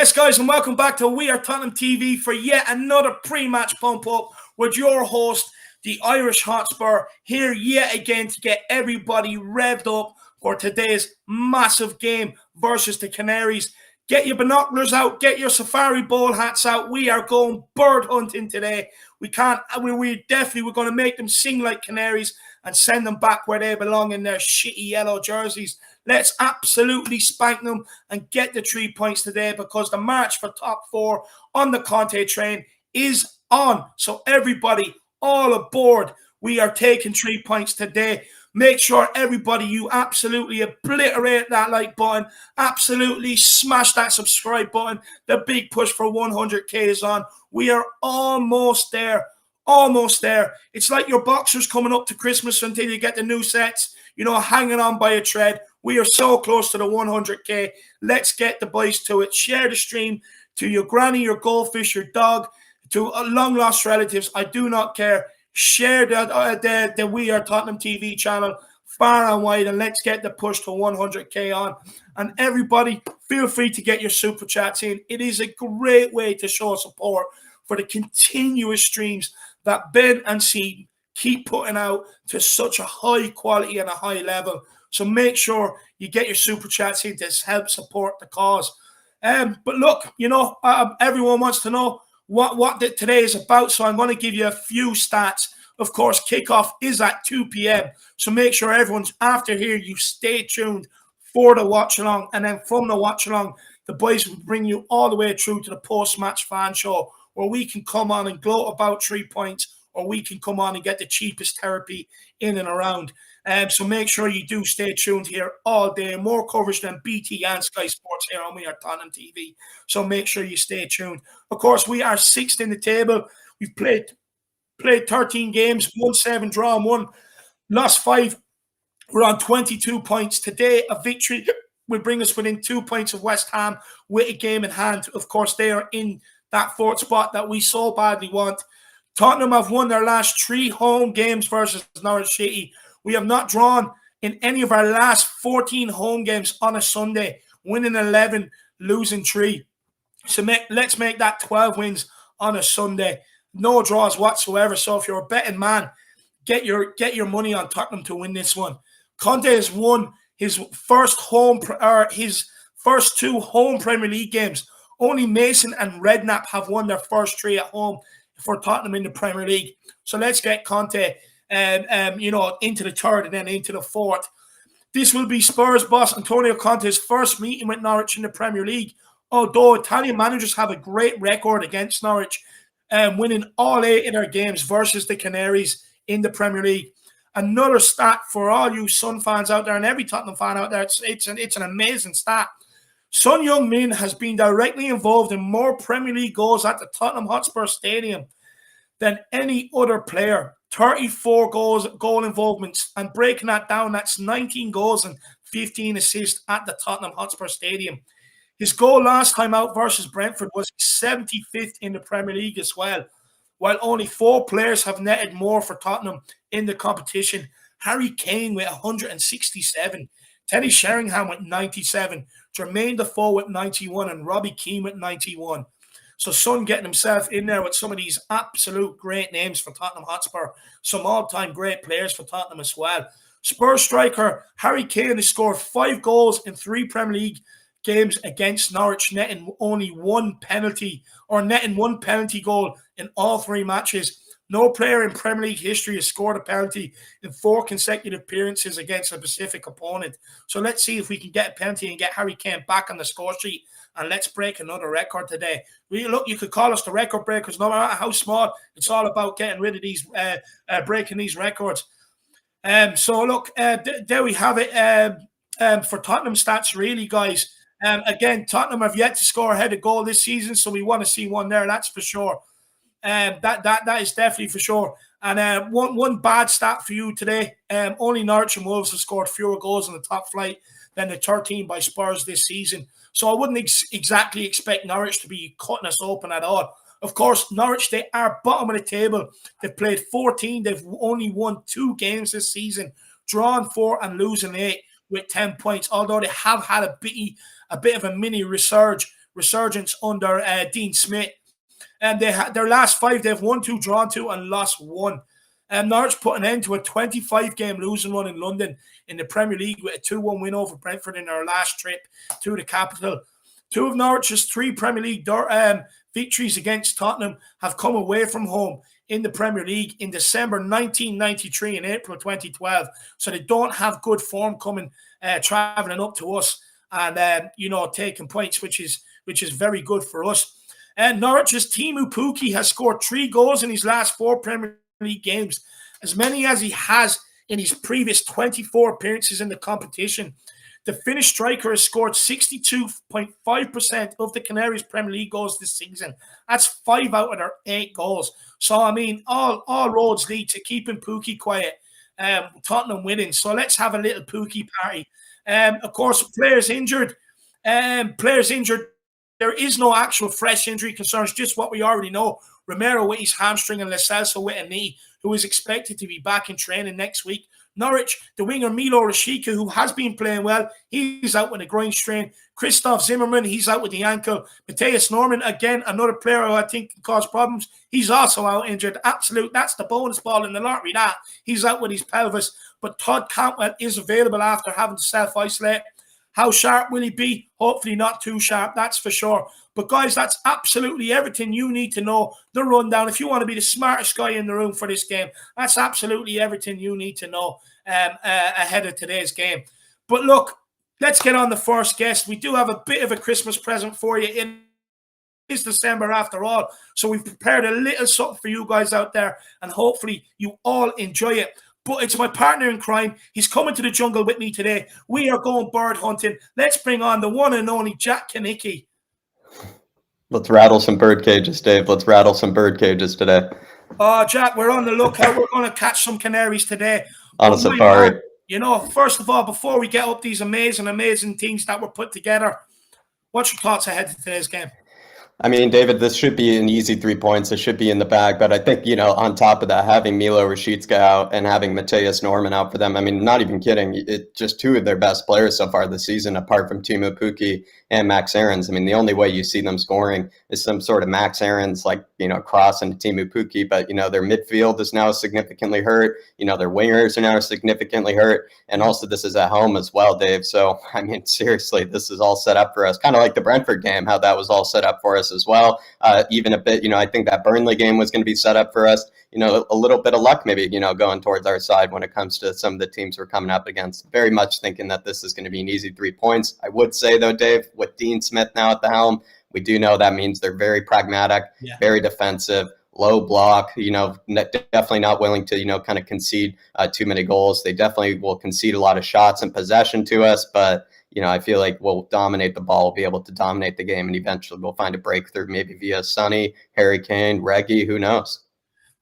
Yes, guys, and welcome back to We Are Tottenham TV for yet another pre-match pump-up with your host, the Irish Hotspur, here yet again to get everybody revved up for today's massive game versus the Canaries. Get your binoculars out, get your safari ball hats out. We are going bird hunting today. We definitely we're going to make them sing like canaries and send them back where they belong in their shitty yellow jerseys. Let's absolutely spank them and get the 3 points today, because the march for top four on the Conte train is on. So everybody, all aboard. We are taking 3 points today. Make sure, everybody, you absolutely obliterate that like button. Absolutely smash that subscribe button. The big push for 100k is on. We are almost there. Almost there. It's like your boxers coming up to Christmas until you get the new sets, hanging on by a thread. We are so close to the 100k. Let's get the boys to it. Share the stream to your granny, your goldfish, your dog, to long-lost relatives. I do not care. Share the We Are Tottenham TV channel far and wide, and let's get the push to 100k on. And everybody, feel free to get your super chats in. It is a great way to show support for the continuous streams that Ben and Seaton keep putting out to such a high quality and a high level. So make sure you get your super chats in to help support the cause. But look, everyone wants to know what today is about, so I'm going to give you a few stats. Of course, kickoff is at 2 p.m. So make sure everyone's after here. You stay tuned for the watch along, and then from the watch along, the boys will bring you all the way through to the post-match fan show, where we can come on and gloat about 3 points, or we can come on and get the cheapest therapy in and around. So make sure you do stay tuned here all day. More coverage than BT and Sky Sports here on We Are Tottenham TV. So make sure you stay tuned. Of course, we are sixth in the table. We've played 13 games, won 7, drawn 1, lost 5. We're on 22 points. Today, a victory will bring us within 2 points of West Ham with a game in hand. Of course, they are in that fourth spot that we so badly want. Tottenham have won their last 3 home games versus Norwich City. We have not drawn in any of our last 14 home games on a Sunday, winning 11, losing 3. So let's make that 12 wins on a Sunday. No draws whatsoever. So if you're a betting man, get your money on Tottenham to win this one. Conte has won his first 2 home Premier League games. Only Mason and Redknapp have won their first 3 at home for Tottenham in the Premier League. So let's get Conte into the third and then into the fourth. This will be Spurs boss Antonio Conte's first meeting with Norwich in the Premier League. Although Italian managers have a great record against Norwich, winning all 8 of their games versus the Canaries in the Premier League. Another stat for all you Sun fans out there and every Tottenham fan out there, it's an amazing stat. Son Heung-min has been directly involved in more Premier League goals at the Tottenham Hotspur Stadium than any other player. 34 goal involvements, and breaking that down, that's 19 goals and 15 assists at the Tottenham Hotspur Stadium. His goal last time out versus Brentford was 75th in the Premier League as well, while only 4 players have netted more for Tottenham in the competition. Harry Kane with 167, Teddy Sheringham with 97, Jermaine Defoe with 91, and Robbie Keane with 91. So Son getting himself in there with some of these absolute great names for Tottenham Hotspur. Some all-time great players for Tottenham as well. Spurs striker Harry Kane has scored 5 goals in 3 Premier League games against Norwich, netting one penalty goal in all 3 matches. No player in Premier League history has scored a penalty in 4 consecutive appearances against a Pacific opponent. So let's see if we can get a penalty and get Harry Kane back on the score sheet, and let's break another record today. You could call us the record breakers, no matter how small. It's all about getting rid of these, breaking these records. So look, there we have it for Tottenham stats, really, guys. Again, Tottenham have yet to score a headed goal this season, so we want to see one there, that's for sure. That is definitely for sure. And one bad stat for you today, only Norwich and Wolves have scored fewer goals in the top flight than the 13 by Spurs this season. So I wouldn't exactly expect Norwich to be cutting us open at all. Of course, Norwich, they are bottom of the table. They've played 14. They've only won 2 games this season, drawn 4 and losing 8 with 10 points, although they have had a bit of a mini resurge resurgence under Dean Smith. And their last 5, they've won 2, drawn 2, and lost 1. Norwich put an end to a 25-game losing run in London in the Premier League with a 2-1 win over Brentford in their last trip to the capital. 2 of Norwich's 3 Premier League victories against Tottenham have come away from home in the Premier League in December 1993 and April 2012. So they don't have good form coming, travelling up to us and, taking points, which is very good for us. And Norwich's Teemu Pukki has scored 3 goals in his last 4 Premier League games, as many as he has in his previous 24 appearances in the competition. The Finnish striker has scored 62.5% of the Canaries' Premier League goals this season. That's 5 out of their 8 goals. So, I mean, all roads lead to keeping Pukki quiet, Tottenham winning. So let's have a little Pukki party. Of course, players injured. There is no actual fresh injury concerns, just what we already know. Romero with his hamstring and Lo Celso with a knee, who is expected to be back in training next week. Norwich, the winger Milo Rashica, who has been playing well, he's out with a groin strain. Christoph Zimmermann, he's out with the ankle. Matthias Norman, again, another player who I think can cause problems. He's also out injured. Absolute, that's the bonus ball in the lottery, that. He's out with his pelvis. But Todd Cantwell is available after having to self-isolate. How sharp will he be? Hopefully not too sharp, that's for sure. But guys, that's absolutely everything you need to know. The rundown, if you want to be the smartest guy in the room for this game, that's absolutely everything you need to know ahead of today's game. But look, let's get on the first guest. We do have a bit of a Christmas present for you. It is December after all, so we've prepared a little something for you guys out there, and hopefully you all enjoy it. But it's my partner in crime. He's coming to the jungle with me today. We are going bird hunting. Let's bring on the one and only Jack Kanicki. Let's rattle some bird cages, Dave. Let's rattle some bird cages today. Jack, we're on the lookout. We're going to catch some canaries today. On a safari. First of all, before we get up these amazing things that were put together, what's your thoughts ahead of today's game? I mean, David, this should be an easy 3 points. It should be in the bag. But I think, on top of that, having Milo Rashica out and having Matthias Norman out for them, I mean, not even kidding, it's just 2 of their best players so far this season, apart from Teemu Pukki and Max Aarons. I mean, the only way you see them scoring is some sort of Max Aarons, cross into Teemu Pukki. But, their midfield is now significantly hurt. Their wingers are now significantly hurt. And also, this is at home as well, Dave. So, I mean, seriously, this is all set up for us. Kind of like the Brentford game, how that was all set up for us as well. Even a bit, I think that Burnley game was going to be set up for us. A little bit of luck maybe, going towards our side when it comes to some of the teams we're coming up against. Very much thinking that this is going to be an easy 3 points. I would say, though, Dave, with Dean Smith now at the helm, we do know that means they're very pragmatic, very defensive, low block, definitely not willing to, kind of concede too many goals. They definitely will concede a lot of shots and possession to us, but I feel like we'll dominate the ball, we'll be able to dominate the game, and eventually we'll find a breakthrough maybe via Sonny, Harry Kane, Reggie, who knows?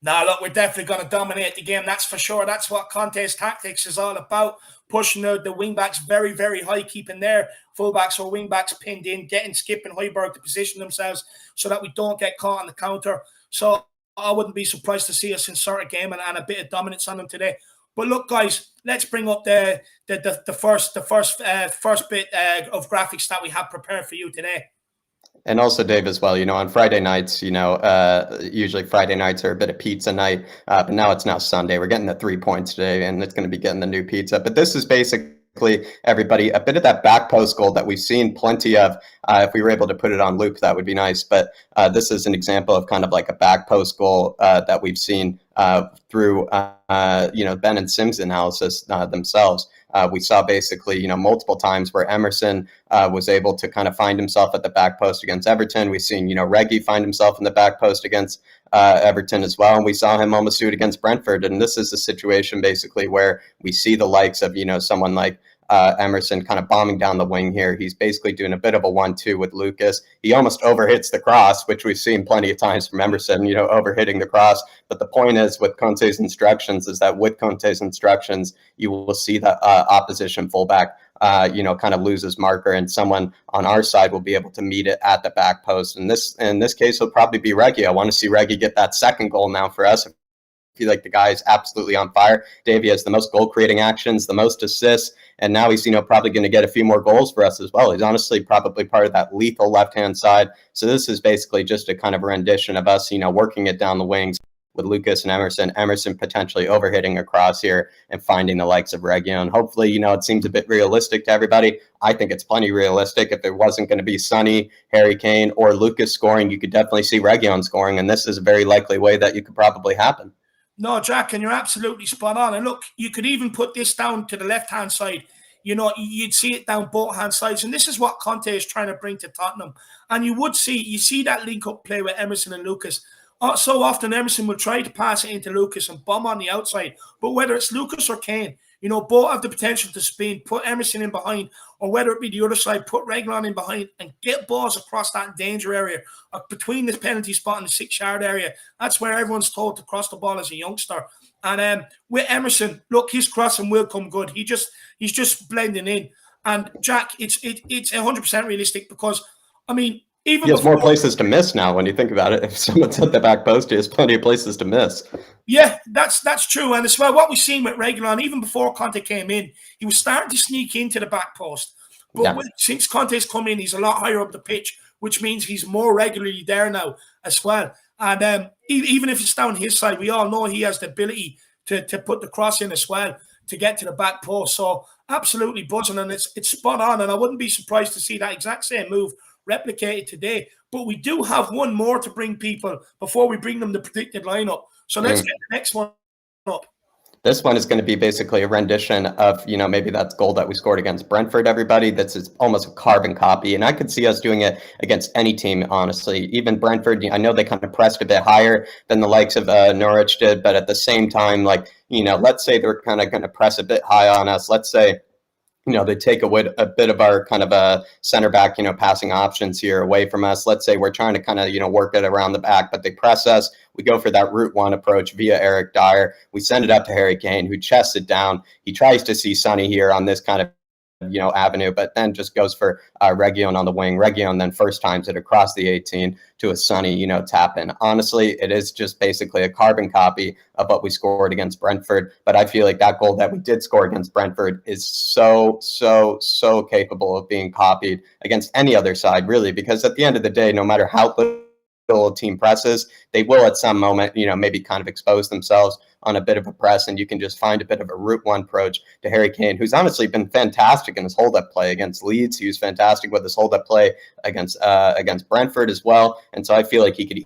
Now, look, we're definitely going to dominate the game, that's for sure. That's what Conte's tactics is all about, pushing the wing-backs very, very high, keeping their full-backs or wing-backs pinned in, getting Skip and Højbjerg to position themselves so that we don't get caught on the counter. So I wouldn't be surprised to see us insert a game and a bit of dominance on them today. But look, guys, let's bring up the first bit of graphics that we have prepared for you today. And also, Dave, as well, on Friday nights, usually Friday nights are a bit of pizza night, but now it's now Sunday. We're getting the 3 points today, and it's going to be getting the new pizza. But this is basically, everybody, a bit of that back post goal that we've seen plenty of. If we were able to put it on loop, that would be nice. But this is an example of kind of like a back post goal that we've seen through, Ben and Sim's analysis themselves. We saw basically, multiple times where Emerson was able to kind of find himself at the back post against Everton. We've seen, Reggie find himself in the back post against Everton as well. And we saw him almost do it against Brentford. And this is a situation basically where we see the likes of, someone like Emerson kind of bombing down the wing here. He's basically doing a bit of a 1-2 with Lucas. He almost overhits the cross, which we've seen plenty of times from Emerson, overhitting the cross. But the point is with Conte's instructions is that with Conte's instructions, you will see the opposition fullback, kind of loses marker, and someone on our side will be able to meet it at the back post. And in this case, will probably be Reggie. I want to see Reggie get that second goal now for us. If feel like the guy is absolutely on fire. Davey has the most goal creating actions, the most assists, and now he's, probably going to get a few more goals for us as well. He's honestly probably part of that lethal left-hand side. So this is basically just a kind of rendition of us, working it down the wings with Lucas and Emerson. Emerson potentially overhitting across here and finding the likes of Region. Hopefully, it seems a bit realistic to everybody. I think it's plenty realistic. If it wasn't going to be Sonny, Harry Kane, or Lucas scoring, you could definitely see Region scoring, and this is a very likely way that you could probably happen. No, Jack, and you're absolutely spot on. And look, you could even put this down to the left-hand side. You'd see it down both hand sides. And this is what Conte is trying to bring to Tottenham. And you see that link-up play with Emerson and Lucas. So often Emerson will try to pass it into Lucas and bomb on the outside. But whether it's Lucas or Kane, both have the potential to spin, put Emerson in behind, or whether it be the other side, put Reguilon in behind and get balls across that danger area, between the penalty spot and the 6-yard area. That's where everyone's told to cross the ball as a youngster. And with Emerson, look, his crossing will come good. He's just blending in. And Jack, it's 100% realistic because, even he has more places to miss now when you think about it. If someone's at the back post, he has plenty of places to miss. Yeah, that's true. And as well, what we've seen with Reguilon, even before Conte came in, he was starting to sneak into the back post. But since Conte's come in, he's a lot higher up the pitch, which means he's more regularly there now as well. And even if it's down his side, we all know he has the ability to put the cross in as well to get to the back post. So absolutely buzzing, and it's spot on. And I wouldn't be surprised to see that exact same move replicated today. But we do have one more to bring people before we bring them the predicted lineup. So let's get the next one up. This one is going to be basically a rendition of, maybe that goal that we scored against Brentford, everybody. That's almost a carbon copy. And I could see us doing it against any team, honestly. Even Brentford, I know they kind of pressed a bit higher than the likes of Norwich did. But at the same time, let's say they're kind of going to press a bit high on us. Let's say, they take a bit of our kind of a center back, passing options here away from us. Let's say we're trying to kind of, work it around the back, but they press us. We go for that route one approach via Eric Dyer. We send it up to Harry Kane, who chests it down. He tries to see Sonny here on this kind of, avenue, but then just goes for Region on the wing. Region then first times it across the 18 to a Sonny, tap in. Honestly, it is just basically a carbon copy of what we scored against Brentford. But I feel like that goal that we did score against Brentford is so capable of being copied against any other side, really, because at the end of the day, no matter how little a team presses, they will at some moment, maybe kind of expose themselves on a bit of a press, and you can just find a bit of a route one approach to Harry Kane, who's honestly been fantastic in his hold-up play against Leeds. He was fantastic with his hold-up play against Brentford as well, and so I feel like he could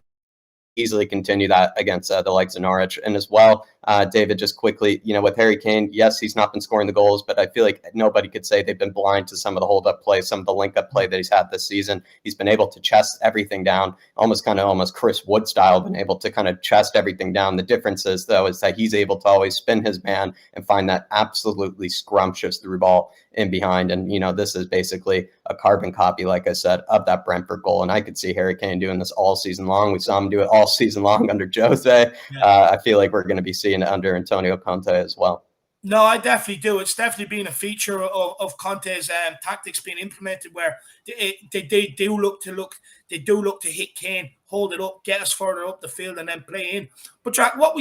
easily continue that against the likes of Norwich. And as well, David, just quickly, with Harry Kane, yes, he's not been scoring the goals, but I feel like nobody could say they've been blind to some of the hold-up play, some of the link-up play that he's had this season. He's been able to chest everything down, almost Chris Wood style, been able to kind of chest everything down. The difference is, though, is that he's able to always spin his man and find that absolutely scrumptious through ball in behind. And, this is basically a carbon copy, like I said, of that Brentford goal. And I could see Harry Kane doing this all season long. We saw him do it all season long under Jose. I feel like we're going to be seeing it under Antonio Conte as well. No, I definitely do. It's definitely been a feature of Conte's tactics being implemented, where they do look to hit Kane, hold it up, get us further up the field, and then play in. But Jack, what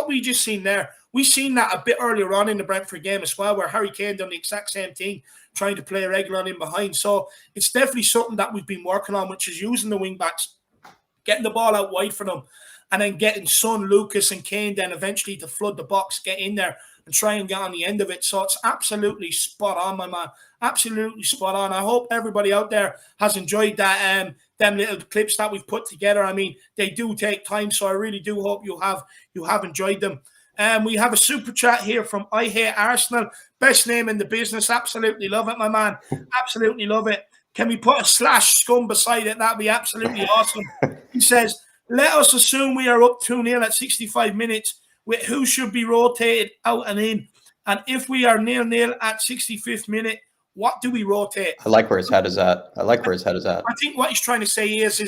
we just seen there, we seen that a bit earlier on in the Brentford game as well, where Harry Kane done the exact same thing, trying to play Reguilon in behind. So it's definitely something that we've been working on, which is using the wing backs, getting the ball out wide for them, and then getting Son, Lucas, and Kane then eventually to flood the box, get in there and try and get on the end of it. So it's absolutely spot on, my man. Absolutely spot on. I hope everybody out there has enjoyed that them little clips that we've put together. I mean, they do take time, so I really do hope you have enjoyed them. We have a super chat here from I Hate Arsenal. Best name in the business. Absolutely love it, my man. Absolutely love it. Can we put a /scum beside it? That'd be absolutely awesome. He says, let us assume we are up 2-0 at 65 minutes with who should be rotated out and in. And if we are 0-0 at 65th minute, what do we rotate? I like where his head is at. I think what he's trying to say is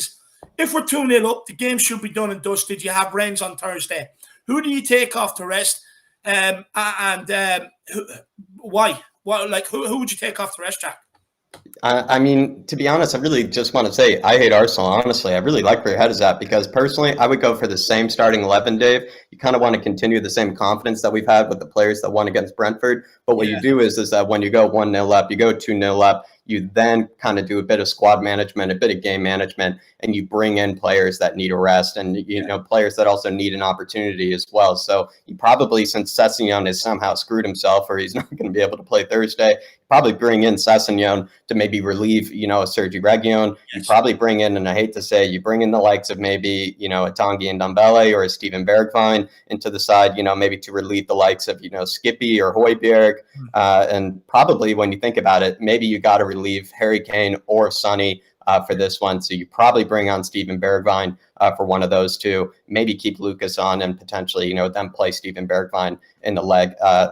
if we're 2-0 up, the game should be done and dusted. You have Rennes on Thursday. Who do you take off to rest? Why? Who would you take off to rest, Jack? I mean, to be honest, I really just want to say I hate Arsenal. Honestly, I really like where your head is at because personally, I would go for the same starting 11, Dave. You kind of want to continue the same confidence that we've had with the players that won against Brentford. But what you Yeah, do is that when you go 1-0 up, you go 2-0 up, you then kind of do a bit of squad management, a bit of game management, and you bring in players that need a rest and, players that also need an opportunity as well. So you probably, since Sessegnon has somehow screwed himself or he's not going to be able to play Thursday, probably bring in Sessegnon to maybe relieve, Sergi Reguilon. You yes. probably bring in, and I hate to say, you bring in the likes of maybe, a Tanguy and Ndombele or a Steven Bergwijn into the side, maybe to relieve the likes of, Skippy or Højbjerg. And probably when you think about it, maybe you got to relieve Harry Kane or Sonny for this one. So you probably bring on Steven Bergwijn for one of those two. Maybe keep Lucas on and potentially, then play Steven Bergwijn in the leg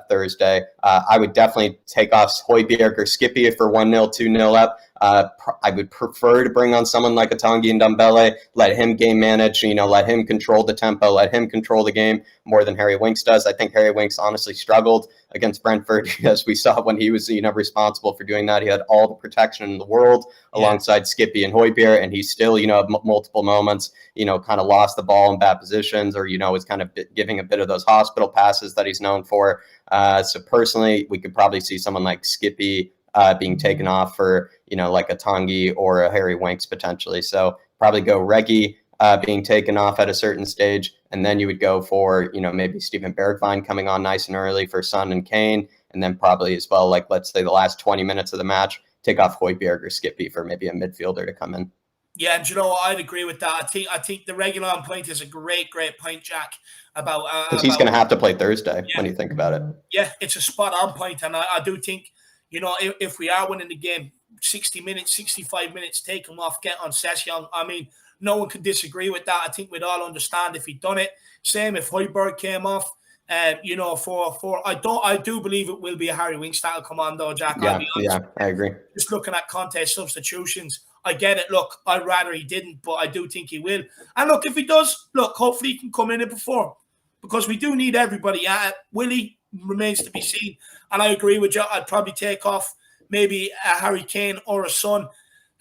Thursday. I would definitely take off Højbjerg or Skippy if we're 1-0, 2-0 up. I would prefer to bring on someone like a Tanguy and Ndombele, let him game manage, let him control the tempo, let him control the game more than Harry Winks does. I think Harry Winks honestly struggled against Brentford, as we saw when he was, responsible for doing that. He had all the protection in the world alongside Skippy and Højbjerg, and he still, multiple moments, kind of lost the ball in bad positions or, was kind of giving a bit of those hospital passes that he's known for. So personally, we could probably see someone like Skippy being taken off for, like a Tanguy or a Harry Winks potentially. So probably go Reggie being taken off at a certain stage. And then you would go for, maybe Steven Bergwijn coming on nice and early for Son and Kane. And then probably as well, like let's say the last 20 minutes of the match, take off Højbjerg or Skippy for maybe a midfielder to come in. Yeah, and you know what? I'd agree with that. I think the regular point is a great point, Jack. Because he's going to have to play Thursday yeah, when you think about it. yeah, it's a spot on point, and I do think if we are winning the game, 60 minutes, 65 minutes, take him off, get on Sessegnon. I mean, no one can disagree with that. I think we'd all understand if he'd done it. Same if Højbjerg came off. I do believe it will be a Harry Winks that'll come on though, Jack. I'll Yeah, be honest. I agree. Just looking at contest substitutions, I get it. Look, I'd rather he didn't, but I do think he will. And look, if he does, look, hopefully he can come in and perform because we do need everybody. Will he? Remains to be seen. And I agree with you. I'd probably take off maybe a Harry Kane or a Son.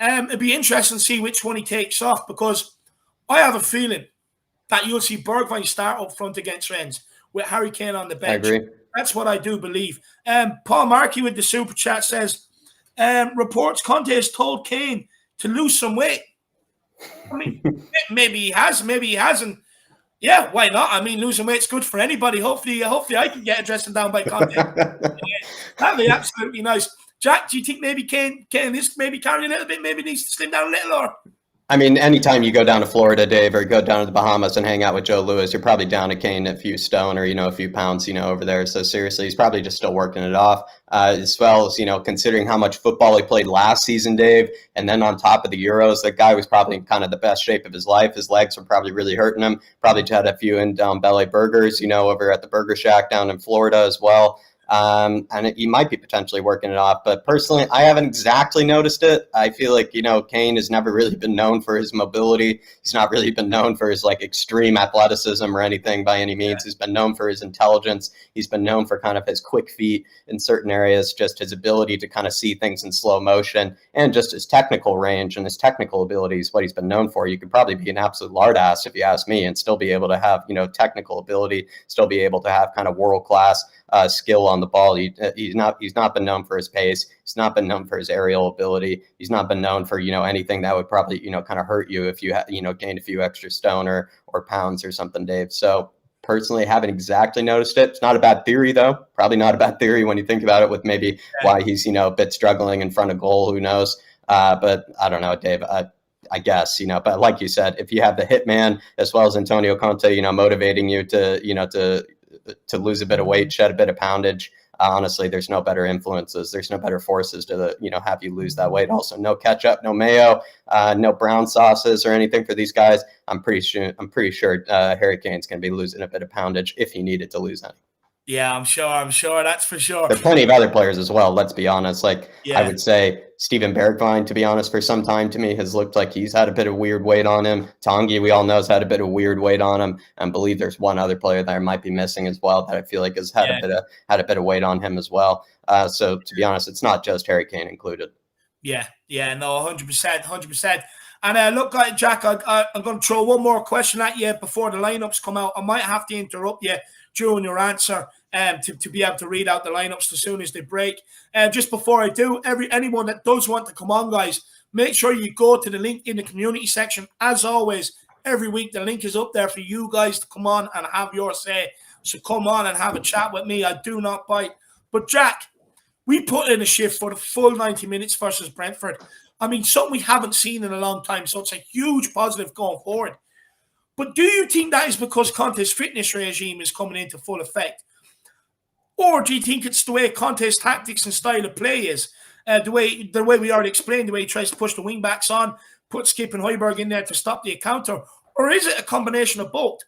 It'd be interesting to see which one he takes off because I have a feeling that you'll see Bergwijn start up front against Rennes with Harry Kane on the bench. I agree. That's what I do believe. Paul Markey with the super chat says, reports Conte has told Kane to lose some weight. I mean, maybe he has, maybe he hasn't. Yeah, why not? I mean, losing weight's good for anybody. Hopefully I can get a dressing down by Conte. That'd be absolutely nice. Jack, do you think maybe Kane is maybe carrying a little bit, maybe needs to slim down a little, or? I mean, anytime you go down to Florida, Dave, or go down to the Bahamas and hang out with Joe Louis, you're probably down to Kane a few stone or, a few pounds, over there. So seriously, he's probably just still working it off. As well as, considering how much football he played last season, Dave, and then on top of the Euros, that guy was probably in kind of the best shape of his life. His legs were probably really hurting him. Probably had a few in down belly burgers, over at the Burger Shack down in Florida as well. And he might be potentially working it off. But personally, I haven't exactly noticed it. I feel like, Kane has never really been known for his mobility. He's not really been known for his extreme athleticism or anything by any means. He's been known for his intelligence. He's been known for kind of his quick feet in certain areas, just his ability to kind of see things in slow motion and just his technical range and his technical abilities, what he's been known for. You could probably be an absolute lard ass if you ask me and still be able to have, technical ability, still be able to have kind of world-class skill on the ball. He's not been known for his pace. He's not been known for his aerial ability. He's not been known for anything that would probably kind of hurt you if you gained a few extra stone or pounds or something, Dave. So personally, haven't exactly noticed it. It's not a bad theory though. Probably not a bad theory when you think about it. With maybe why he's a bit struggling in front of goal. Who knows? But I don't know, Dave. I guess, but like you said, if you have the hitman as well as Antonio Conte, motivating you to lose a bit of weight, shed a bit of poundage. Honestly, there's no better influences. There's no better forces to, have you lose that weight. Also, no ketchup, no mayo, no brown sauces or anything for these guys. I'm pretty sure Harry Kane's going to be losing a bit of poundage if he needed to lose any. Yeah, I'm sure. That's for sure. There are plenty of other players as well, let's be honest. I would say Steven Bergwijn, to be honest, for some time to me has looked like he's had a bit of weird weight on him. Tanguy, we all know, has had a bit of weird weight on him. And believe there's one other player that I might be missing as well that I feel like has had a bit of weight on him as well. So to be honest, it's not just Harry Kane included. Yeah, no, 100%, 100%. And look, Jack, I'm going to throw one more question at you before the lineups come out. I might have to interrupt you during your answer to be able to read out the lineups as soon as they break. Just before I do, anyone that does want to come on, guys, make sure you go to the link in the community section. As always, every week the link is up there for you guys to come on and have your say. So come on and have a chat with me. I do not bite. But Jack, we put in a shift for the full 90 minutes versus Brentford. I mean, something we haven't seen in a long time, so it's a huge positive going forward. But do you think that is because Conte's fitness regime is coming into full effect? Or do you think it's the way Conte's tactics and style of play is? The way we already explained, the way he tries to push the wing-backs on, put Skip and Højbjerg in there to stop the counter? Or is it a combination of both?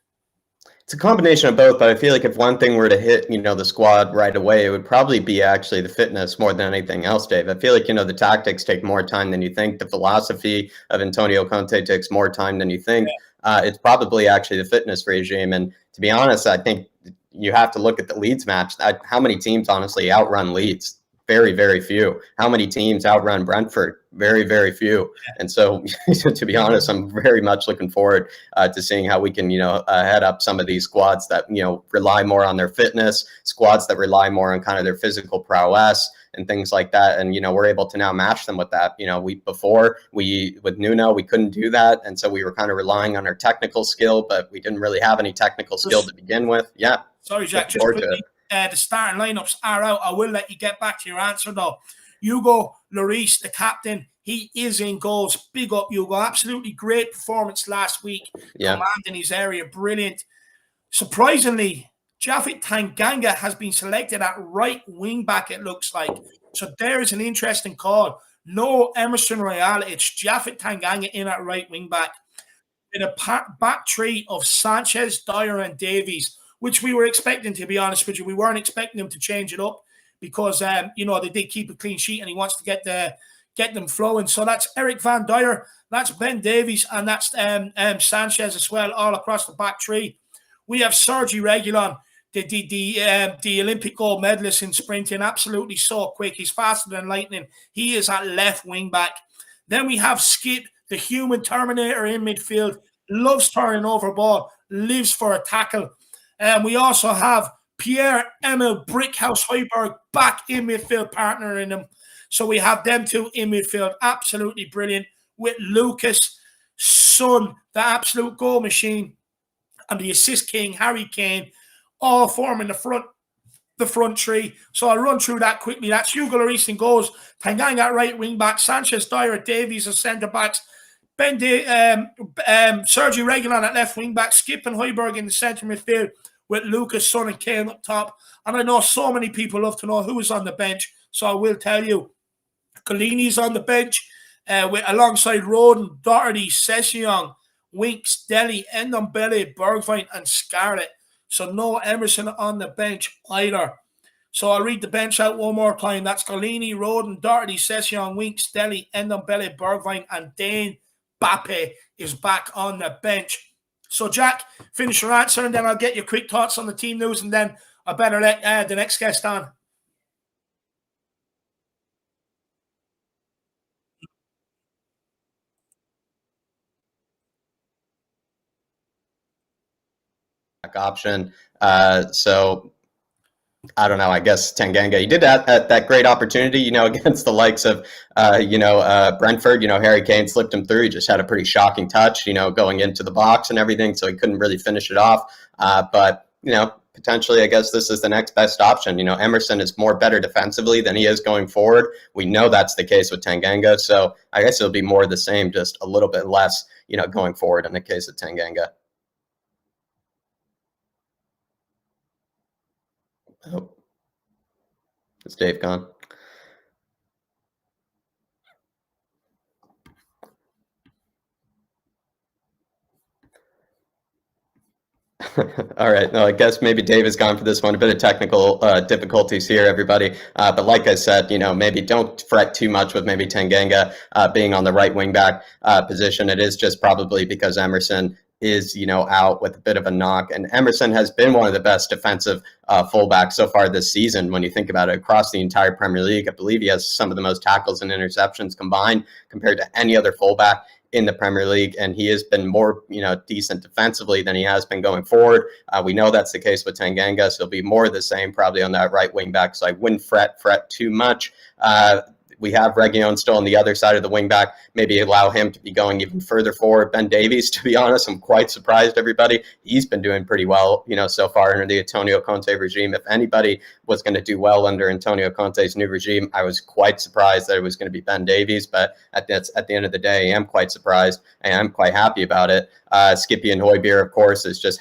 It's a combination of both, but I feel like if one thing were to hit, the squad right away, it would probably be actually the fitness more than anything else, Dave. I feel like, the tactics take more time than you think. The philosophy of Antonio Conte takes more time than you think. It's probably actually the fitness regime. And to be honest, I think you have to look at the Leeds match. How many teams honestly outrun Leeds? Very, very few. How many teams outrun Brentford? Very, very few. And so, to be honest, I'm very much looking forward to seeing how we can, head up some of these squads that, rely more on their fitness, squads that rely more on kind of their physical prowess and things like that. And, we're able to now match them with that. With Nuno, we couldn't do that. And so we were kind of relying on our technical skill, but we didn't really have any technical skill to begin with. Yeah. Sorry, Jack, just quickly. The starting lineups are out. I will let you get back to your answer, though. Hugo Lloris, the captain, he is in goals. Big up, Hugo. Absolutely great performance last week. Commanding his area. Brilliant. Surprisingly, Japhet Tanganga has been selected at right wing back, it looks like. So there is an interesting call. No Emerson Royale. It's Japhet Tanganga in at right wing back. In a back three of Sanchez, Dyer, and Davies, which we were expecting, to be honest with you. We weren't expecting him to change it up because, they did keep a clean sheet and he wants to get them flowing. So that's Eric Van Dyer, that's Ben Davies, and that's Sanchez as well, all across the back three. We have Sergi Reguilon, the Olympic gold medalist in sprinting, absolutely so quick. He's faster than lightning. He is at left wing back. Then we have Skip, the human Terminator in midfield, loves turning over ball, lives for a tackle. And we also have Pierre-Emile Brickhouse Højbjerg back in midfield, partnering them. So we have them two in midfield, absolutely brilliant, with Lucas, Son, the absolute goal machine, and the assist king, Harry Kane, all forming the front three. So I'll run through that quickly. That's Hugo Lloris in goals, Tanganga at right wing back, Sanchez, Dyer, Davies as centre backs, Sergi Reguilon at left wing back, Skip and Højbjerg in the centre midfield with Lucas, Son and Kane up top. And I know so many people love to know who is on the bench, so I will tell you. Collini's on the bench alongside Roden, Doherty, Session, Winks, Deli, Ndombele, Bergwijn and Scarlett. So no Emerson on the bench either. So I'll read the bench out one more time. That's Collini, Roden, Doherty, Session, Winks, Deli, Ndombele, Bergwijn and Dane Bappe is back on the bench. So, Jack, finish your answer, and then I'll get your quick thoughts on the team news, and then I better let the next guest on. Option. So I don't know. I guess Tanganga, he did that great opportunity, against the likes of, Brentford. Harry Kane slipped him through. He just had a pretty shocking touch, going into the box and everything. So he couldn't really finish it off. But, potentially, I guess this is the next best option. Emerson is better defensively than he is going forward. We know that's the case with Tanganga. So I guess it'll be more of the same, just a little bit less, going forward in the case of Tanganga. Oh, is Dave gone? All right. No, I guess maybe Dave is gone for this one. A bit of technical difficulties here, everybody. But like I said, maybe don't fret too much with maybe Tanganga being on the right wing back position. It is just probably because Emerson is, out with a bit of a knock. And Emerson has been one of the best defensive fullbacks so far this season. When you think about it, across the entire Premier League, I believe he has some of the most tackles and interceptions combined compared to any other fullback in the Premier League, and he has been more, decent defensively than he has been going forward. We know that's the case with Tanganga, so he'll be more of the same probably on that right wing back. So I wouldn't fret too much. We have Region still on the other side of the wing back. Maybe allow him to be going even further forward. Ben Davies, to be honest, I'm quite surprised, everybody. He's been doing pretty well, so far under the Antonio Conte regime. If anybody was going to do well under Antonio Conte's new regime, I was quite surprised that it was going to be Ben Davies. But at the end of the day, I am quite surprised, and I'm quite happy about it. Skippy and Højbjerg, of course, is just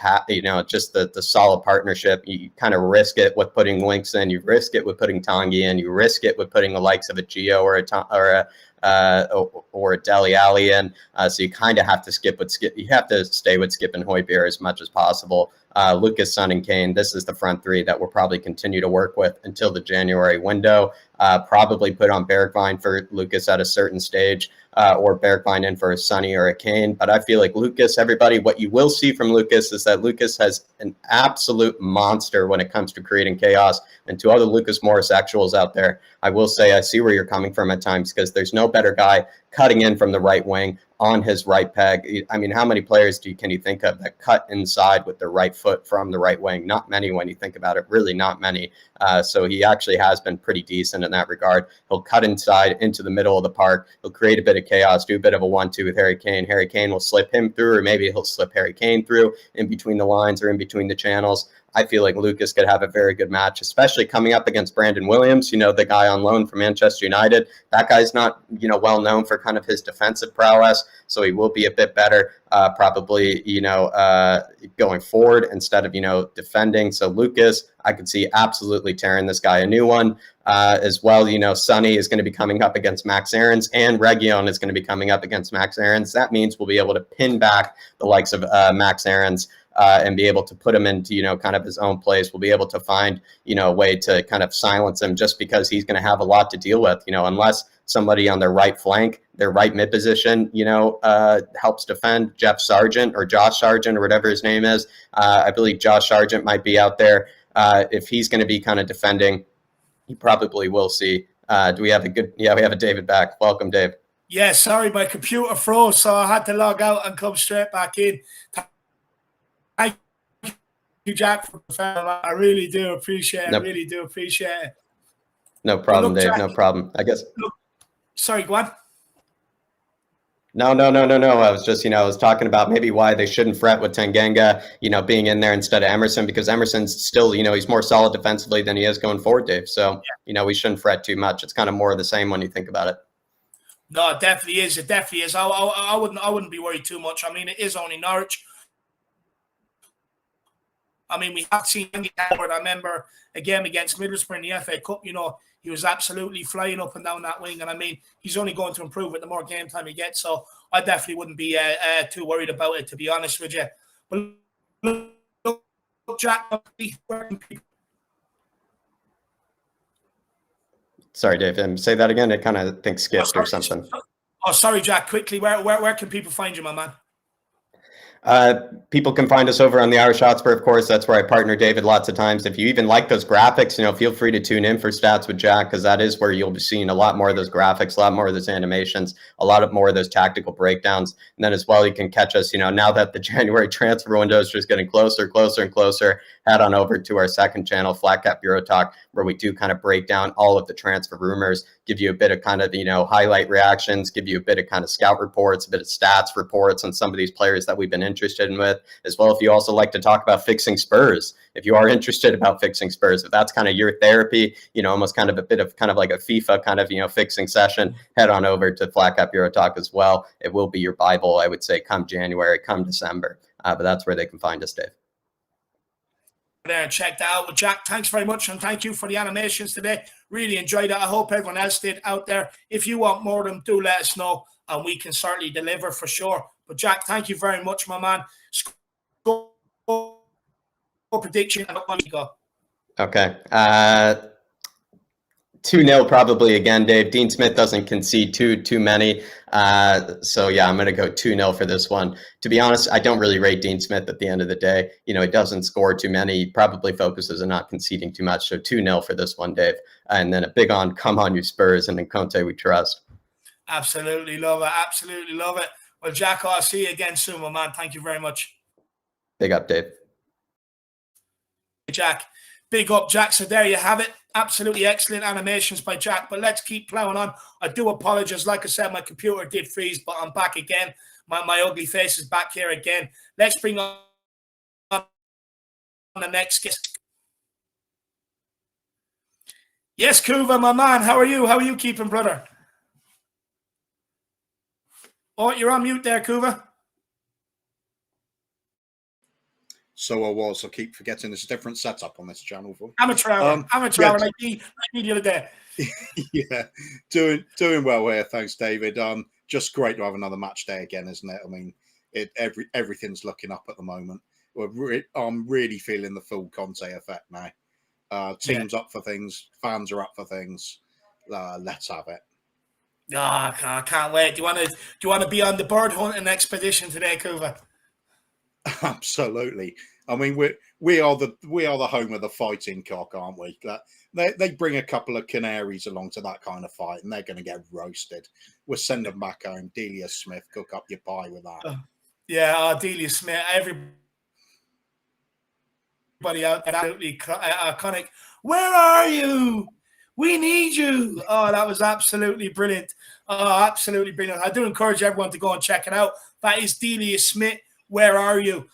just the solid partnership. You kind of risk it with putting Links in, you risk it with putting Tanguy in, you risk it with putting the likes of a Gio or a Dele Alli in. So you kind of have to you have to stay with Skip and Højbjerg as much as possible. Lucas, Son, and Kane, this is the front three that we'll probably continue to work with until the January window. Probably put on Bergwijn for Lucas at a certain stage, or Bergwijn in for a Sonny or a Kane. But I feel like Lucas, everybody, what you will see from Lucas is that Lucas has an absolute monster when it comes to creating chaos. And to all the Lucas Morris actuals out there, I will say I see where you're coming from at times, because there's no better guy cutting in from the right wing on his right peg. I mean, how many players can you think of that cut inside with their right foot from the right wing? Not many when you think about it, really not many. So he actually has been pretty decent in that regard. He'll cut inside into the middle of the park. He'll create a bit of chaos, do a bit of a 1-2 with Harry Kane. Harry Kane will slip him through, or maybe he'll slip Harry Kane through in between the lines or in between the channels. I feel like Lucas could have a very good match, especially coming up against Brandon Williams, the guy on loan from Manchester United. That guy's not, well known for kind of his defensive prowess, so he will be a bit better, probably, going forward instead of, defending. So Lucas, I could see absolutely tearing this guy a new one. As well, Sonny is going to be coming up against Max Aarons, and Region is going to be coming up against Max Aarons. That means we'll be able to pin back the likes of Max Aarons, and be able to put him into, kind of his own place. We'll be able to find, a way to kind of silence him, just because he's going to have a lot to deal with, unless somebody on their right flank, their right mid position, helps defend Jeff Sargent or Josh Sargent or whatever his name is. I believe Josh Sargent might be out there. If he's going to be kind of defending, you probably will see. Do we have a good? Yeah, we have a David back. Welcome, Dave. Yeah, sorry, my computer froze, so I had to log out and come straight back in. Thank you, Jack, for the I really do appreciate it. Nope. I really do appreciate it. No problem, Dave. Jack, no problem. I guess. Look, sorry, go on. No. I was just, I was talking about maybe why they shouldn't fret with Tanganga, being in there instead of Emerson, because Emerson's still, he's more solid defensively than he is going forward, Dave. So, we shouldn't fret too much. It's kind of more of the same when you think about it. No, it definitely is. It definitely is. I wouldn't be worried too much. I mean, it is only Norwich. I mean, we have seen Andy Howard. I remember a game against Middlesbrough in the FA Cup, he was absolutely flying up and down that wing. And I mean, he's only going to improve with the more game time he gets. So I definitely wouldn't be too worried about it, to be honest with you. But look, Jack, sorry, Dave. Say that again. It kind of think skipped or something. Oh, sorry, Jack. Quickly, where can people find you, my man? People can find us over on the Irish Hotspur, of course. That's where I partner David lots of times. If you even like those graphics, feel free to tune in for Stats with Jack, because that is where you'll be seeing a lot more of those graphics, a lot more of those animations, a lot more of those tactical breakdowns. And then as well, you can catch us, now that the January transfer window is just getting closer and closer, head on over to our second channel, Flat Cap Euro Talk, where we do kind of break down all of the transfer rumors, give you a bit of kind of, highlight reactions, give you a bit of kind of scout reports, a bit of stats reports on some of these players that we've been interested in with. As well, if you also like to talk about fixing Spurs, if you are interested about fixing Spurs, if that's kind of your therapy, almost kind of a bit of kind of like a FIFA kind of, fixing session, head on over to Flat Cap Euro Talk as well. It will be your Bible, I would say, come January, come December. But that's where they can find us, Dave. There and check that out with Jack. Thanks very much, and thank you for the animations today. Really enjoyed it. I hope everyone else did out there. If you want more of them, do let us know, and we can certainly deliver for sure. But Jack, thank you very much, my man. Score prediction and up you go. Okay. 2-0 probably again, Dave. Dean Smith doesn't concede too many. So yeah, I'm going to go 2-0 for this one. To be honest, I don't really rate Dean Smith at the end of the day. You know, he doesn't score too many. He probably focuses on not conceding too much. So 2-0 for this one, Dave. And then a big on, come on, you Spurs, and in Conte we trust. Absolutely love it. Absolutely love it. Well, Jack, I'll see you again soon, my man. Thank you very much. Big up, Dave. Jack. Big up, Jack. So there you have it. Absolutely excellent animations by Jack. But let's keep plowing on. I do apologize. Like I said, my computer did freeze, but I'm back again. My ugly face is back here again. Let's bring on the next guest. Yes, Kuva, my man. How are you? How are you keeping, brother? Oh, you're on mute there, Kuva. So I was. I keep forgetting there's a different setup on this channel. Amateur hour. Amateur hour like me the other day. Yeah, doing well here. Thanks, David. Just great to have another match day again, isn't it? I mean, everything's looking up at the moment. I'm really feeling the full Conte effect now. Teams up for things, fans are up for things. Let's have it. I can't wait. Do you want to be on the bird hunting expedition today, Kuva? Absolutely. I mean, we are the home of the fighting cock, aren't we? They bring a couple of canaries along to that kind of fight, and they're going to get roasted. We'll send them back home. Delia Smith, cook up your pie with that. Delia Smith. Everybody out there, absolutely iconic. Where are you? We need you. Oh, that was absolutely brilliant. Oh, absolutely brilliant. I do encourage everyone to go and check it out. That is Delia Smith. Where are you?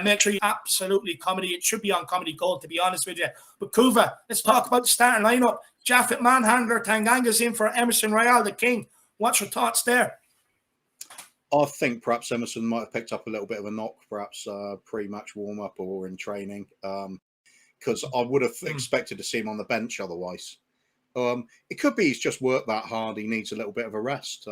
Make sure you absolutely comedy. It should be on Comedy Gold, to be honest with you. But Kuva, let's talk about the starting lineup. Jaffet Manhandler, Tanganga's in for Emerson Royale, the king. What's your thoughts there? I think perhaps Emerson might have picked up a little bit of a knock, perhaps pre-match warm-up or in training, because I would have expected to see him on the bench otherwise. It could be he's just worked that hard. He needs a little bit of a rest.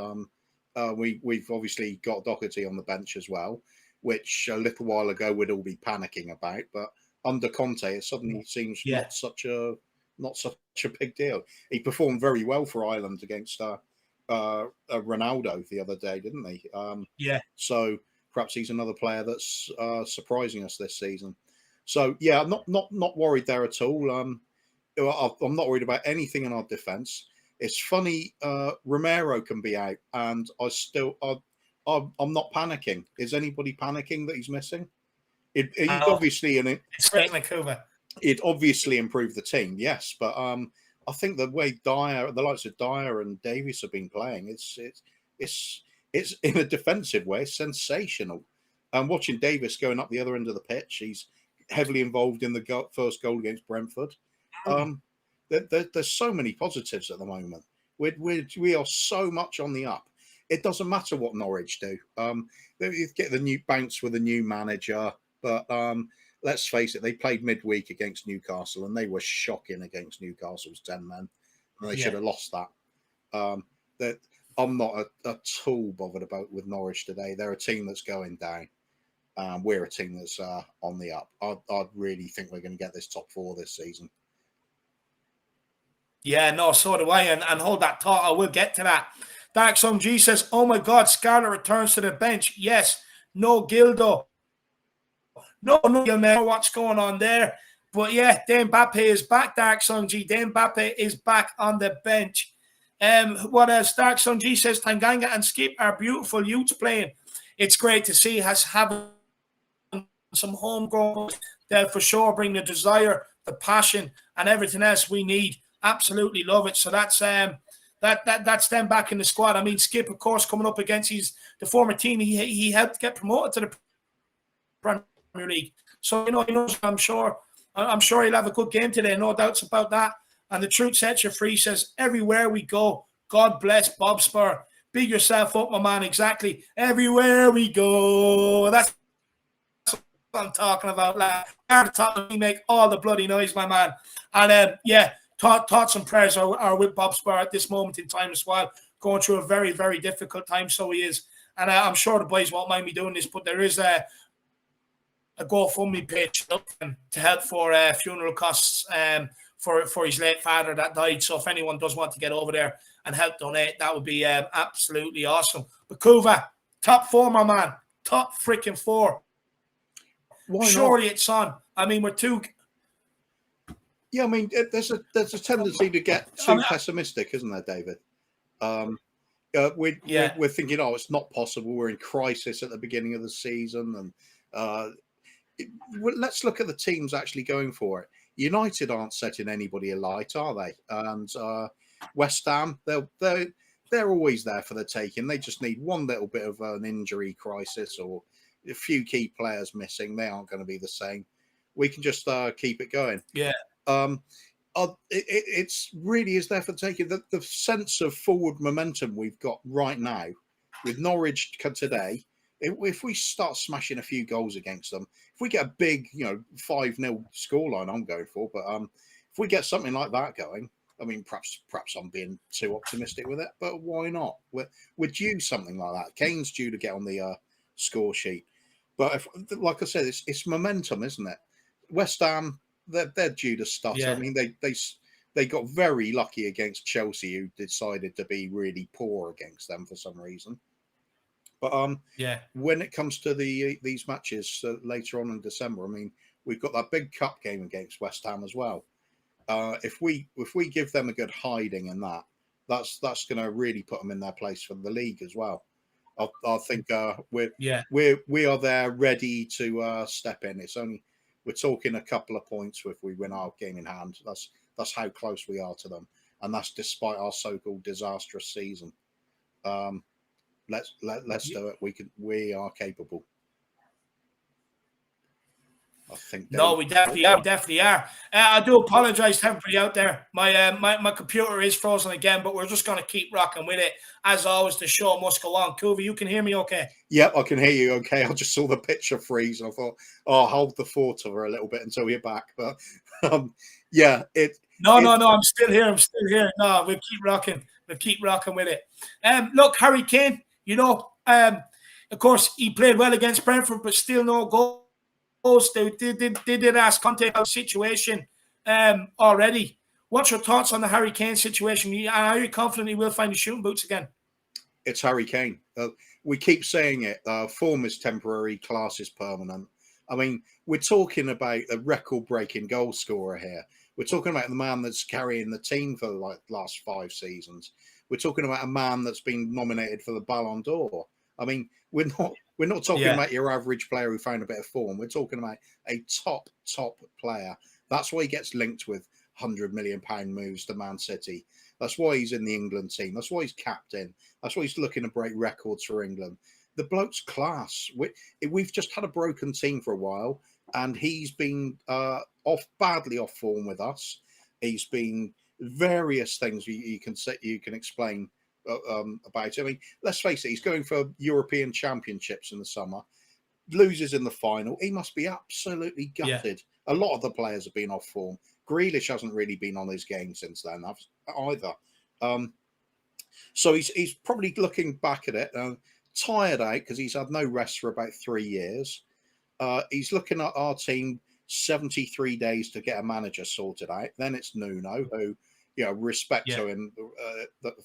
We've obviously got Doherty on the bench as well, which a little while ago we'd all be panicking about. But under Conte, it suddenly seems not such a big deal. He performed very well for Ireland against Ronaldo the other day, didn't he? So perhaps he's another player that's surprising us this season. So yeah, I'm not worried there at all. I'm not worried about anything in our defence. It's funny, Romero can be out, and I'm not panicking. Is anybody panicking that he's missing? It obviously improved the team, yes, but I think the way the likes of Dyer and Davies have been playing, it's in a defensive way sensational. And watching Davies going up the other end of the pitch, he's heavily involved in the first goal against Brentford. There's so many positives at the moment. We are so much on the up. It doesn't matter what Norwich do. They get the new bounce with a new manager, but let's face it, they played midweek against Newcastle and they were shocking against Newcastle's 10 men. And they should have lost that. I'm not at all bothered about with Norwich today. They're a team that's going down. We're a team that's on the up. I really think we're going to get this top four this season. Yeah, no, so do I. And hold that thought. I will get to that. Dark Song G says, oh my God, Scarlett returns to the bench. Yes, no Gildo. No, man, what's going on there? But yeah, Dane Mbappe is back, Dark Song G. Dane Mbappe is back on the bench. What else? Dark Song G says, Tanganga and Skip are beautiful youths playing. It's great to see us having some homegrown that for sure bring the desire, the passion, and everything else we need. Absolutely love it. So that's that's them back in the squad. I mean, Skip, of course, coming up against the former team he helped get promoted to the Premier League. So you know, I'm sure he'll have a good game today. No doubts about that. And the truth sets you free says, everywhere we go, God bless Bob Spur. Big yourself up, my man. Exactly. Everywhere we go. That's what I'm talking about. Like, we make all the bloody noise, my man. And yeah, thoughts and prayers are with Bob Spur at this moment in time as well. Going through a very, very difficult time, so he is. And I'm sure the boys won't mind me doing this, but there is a GoFundMe page to help for funeral costs for his late father that died. So if anyone does want to get over there and help donate, that would be absolutely awesome. But Kuva, top 4, my man. Top freaking 4. Why Surely not? it's on. I mean, we're too... Yeah, I mean, there's a tendency to get too pessimistic, isn't there, David? We're thinking, oh, it's not possible. We're in crisis at the beginning of the season, and let's look at the teams actually going for it. United aren't setting anybody alight, are they? And West Ham, they're always there for the taking. They just need one little bit of an injury crisis or a few key players missing. They aren't going to be the same. We can just keep it going. Yeah. It's really is there for the taking. The sense of forward momentum we've got right now with Norwich today, if we start smashing a few goals against them, if we get a big, 5-0 scoreline, I'm going for, but if we get something like that going, I mean, perhaps I'm being too optimistic with it, but why not? We're due something like that. Kane's due to get on the score sheet, but like I said, it's momentum, isn't it? West Ham, they're due to stutter. Yeah. I mean, they got very lucky against Chelsea, who decided to be really poor against them for some reason. But when it comes to these matches later on in December, I mean, we've got that big cup game against West Ham as well. If we give them a good hiding in that's going to really put them in their place for the league as well. I think we are there ready to step in. We're talking a couple of points if we win our game in hand. That's how close we are to them, and that's despite our so-called disastrous season. Let's do it. We are capable. I think. No, we definitely are. I do apologize to everybody out there. My computer is frozen again, but we're just going to keep rocking with it. As always, the show must go on. Kuva, you can hear me okay? Yep, I can hear you okay. I just saw the picture freeze, and I thought, I'll hold the fort over a little bit until we're back. But yeah, No, I'm still here. No, we'll keep rocking. We'll keep rocking with it. Look, Harry Kane, of course, he played well against Brentford, but still no goals. They did ask Conte about the situation already. What's your thoughts on the Harry Kane situation? Are you confident he will find his shooting boots again? It's Harry Kane. We keep saying it. Form is temporary, class is permanent. I mean, we're talking about a record-breaking goal scorer here. We're talking about the man that's carrying the team for the last 5 seasons. We're talking about a man that's been nominated for the Ballon d'Or. I mean, we're not talking about your average player who found a bit of form. We're talking about a top player. That's why he gets linked with £100 million moves to Man City. That's why he's in the England team. That's why he's captain. That's why he's looking to break records for England. The bloke's class. We've just had a broken team for a while, and he's been badly off form with us. He's been various things you can explain about it. I mean, let's face it, he's going for European Championships in the summer, loses in the final. He must be absolutely gutted. A lot of the players have been off form. Grealish hasn't really been on his game since then either. So he's probably looking back at it, tired out because he's had no rest for about 3 years. He's looking at our team 73 days to get a manager sorted out. Then it's Nuno, who, respect to him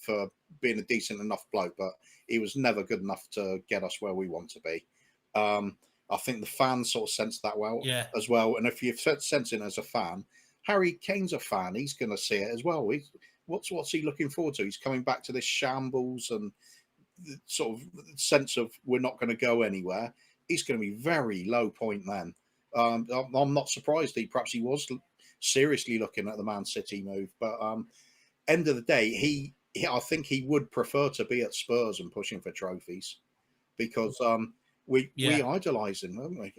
for being a decent enough bloke, but he was never good enough to get us where we want to be. I think the fans sort of sense that as well. And if you're sensing as a fan, Harry Kane's a fan. He's going to see it as well. What's he looking forward to? He's coming back to this shambles and sort of sense of we're not going to go anywhere. He's going to be very low point then. I'm not surprised. Perhaps he was seriously looking at the Man City move, but end of the day, I think he would prefer to be at Spurs and pushing for trophies because we idolise him, don't we?